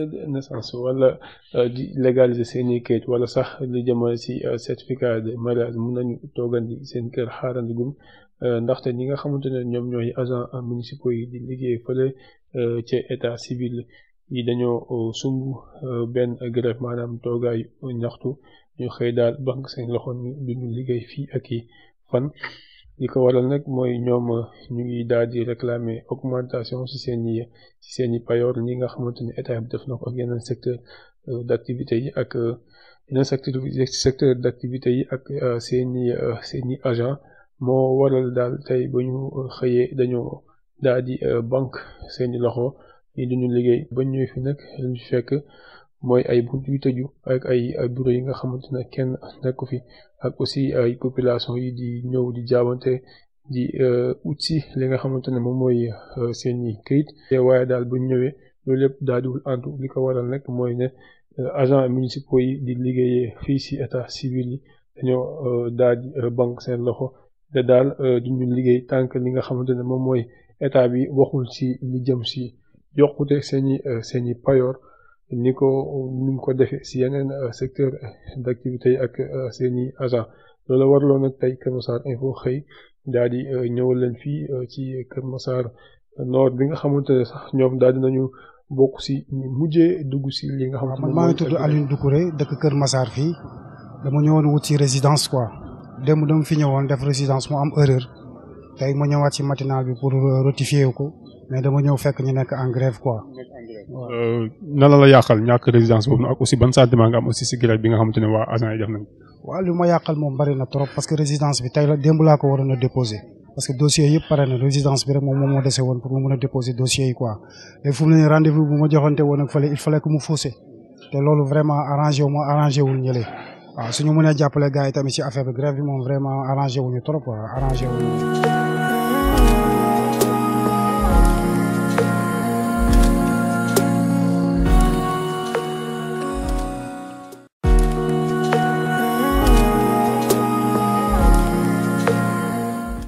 de naissance wala di légaliser seen i kayit wala sax li jëmale si certificat de mariage mun nañu toogandi seen kër xaarandigum ndaxte ñi nga xamante ne ñoom ñooy agent municipaux yi di liggéey fële ci état civil yi dañoo sumb benn grève maanaam toogaay ñaxtu ñu xëy daal bank seen loxo duñu liggéey fii ak i fan li ko waral nag mooy ñoom ñu ngi daal di réclamer augmentation ci seen i payoor ñi nga xamante ne état bi def na ko ak yeneen secteur d'activité yi ak yeneen secteur d'activité yi ak seen i agent moo waral daal tey ba ñu xëyee dañoo daal di banque seen i loxo ñi duñu liggéey ba ñëw fi nag lu fekk mooy ay bunt yu tëju ak ay bureau yi nga xamante ne kenn nekku fi ak aussi ay population yi di ñëw di jaabante di ut si li nga xamante ne moom mooy seen i këyit waaye daal bu ñëwee loolu lépp daal diwul antu li ko waral nag mooy ne agent municipaux yi di liggéeyee fii si état civil yi dañoo daal di banque seen loxo te daal duñu liggéey tant li nga xamante ne moom mooy état bi waxul si li jëm si yokkute seen i payoor ni mu ko defee si yeneen secteur d'activité yi ak seen i agent loolu waraloon nag tey Kër Massar Info xëy daal di ñëwal leen fii ci Kër Massar Nord bi nga xamante ne sax ñoom daal dinañu bokk si mujjee dugg si li nga xamante ne man maa ngi tudd Alioune Doucouré dëkk Kër Massar fii dama ñëwoon wut si résidence quoi démb dama fi ñëwoon def résidence mu am erreur tey ma ñëwaat si matinal bi pour rectifier ko mais dama ñëw fekk ñu nekk en grève quoi. nan la yàqal ñàkk résidence boobu ak aussi ban sentiment nga am aussi si grève bi nga xamante ne waa agent yi def nañ. waaw li ma yàqal moom bari na trop parce que résidence bi tey la démb laa ko waroon a déposer parce que dossier yëpp pare na résidence bi rek moom moo dese woon pour mu mën a déposer dossier yi quoi léegi fu mu ne rendez-vous bu ma joxante woon ak fële il fallait que mu faussé te loolu vraiment arrangé wul ñële waaw suñu mënee jàppale gars yi tamit ci affaire bi grève bi moom vraiment arrangé wuñu trop quoi arrangé wuñu